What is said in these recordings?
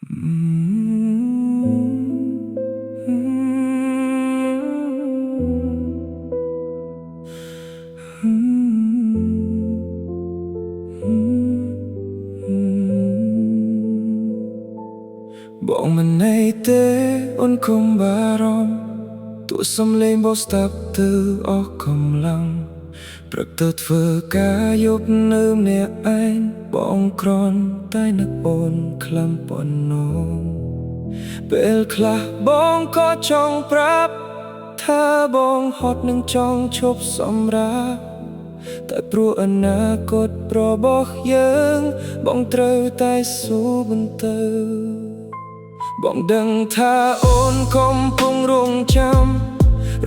บอกมันในเต้อ้นคงบารมตัวสำเลงบอกสตับเธอออกกำลังប្រកបធ្វើការយប់នៅម្នាក់ឯងបងគ្រាន់តែនឹកអូនខ្លាំប៉ុណ្ណោះពេលខ្លះបងក៏ចង់ប្រាប់ថាបងហត់នឹងចង់ឈប់សម្រាកតែព្រោះអនាគតរបស់យើងបងត្រូវតែស៊ូបន្តទៅបងដឹងថាអូនកំពុងរងចាំ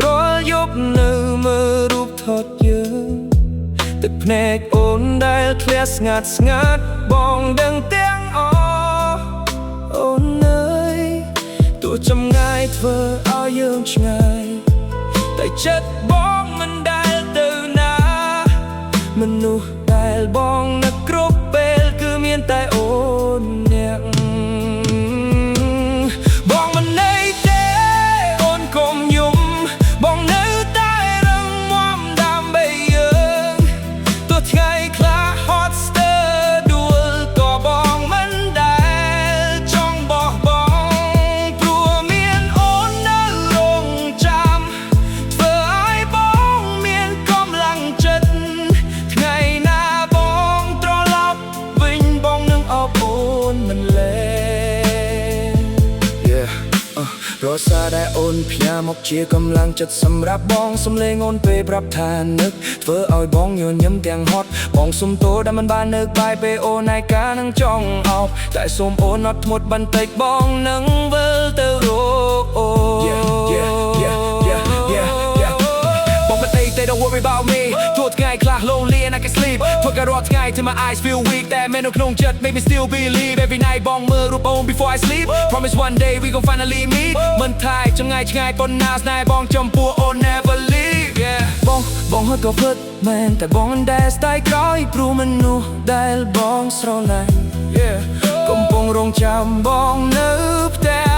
រាល់យប់នៅមើលរូបថតយើងទឹកភ្នែកអូនដែលធ្លាក់ស្ងាត់បងដឹងទាំងអស់អូនអើយទោះចម្ងាយធ្វើឲ្យយើងឆ្ងាយតែចិត្តបងមិនដែលទៅណាមនុស្សដែលបងនឹកគ្រប់ពេលគឺមានតែអូនអ្នកបងមិនន័យទេអូនកុំយំបងនៅតែរឹងមាំដើម្បីយើងទោះថ្ងៃខ្លះហត់ស្ទើរដួលក៏បងមិនដែលចង់បោះបង់ព្រោះមានអូននៅរងចាំធ្វើឲ្យបងមានកម្លាំងចិត្តថ្ងៃណាបងត្រឡប់វិញបងនឹងអបអូនមិនលែរសារដែលអូនផ្ញើមកជាកម្លាំងចិត្តសម្រាប់បងសំលេងអូនពេលប្រាប់ថានឹកធ្វើឲ្យបងញញឹមទាំងហត់បងសុំទោសដែលមិនបាននឹកបាយពេលអូនឯកានឹងចង់អោបតែសូមអូនអត់ធ្មត់បន្តិចបងនឹងវិលទៅរកអូបងមិនអីទេ don't worry about me ទោះថ្ងៃខ្លះ lonely and I can sleep ធ្វើការរាល់ថ្ងៃ till my eyes feel weak តែមែននៅក្នុងចិត្ត make me still believe every night បងមើលរូបអូន before I sleep promise one day we gon' finally meet មិនថាឆ្ងាយប៉ុណ្ណាស្នេហ៍បងចំពោះអូន never leave បងហត់ក៏ពិតមែនតែបងមិនដែលស្ដាយក្រោយព្រោះមនុស្សដែលបងស្រឡាញ់កំពុងរងចាំបងនៅផ្ទះ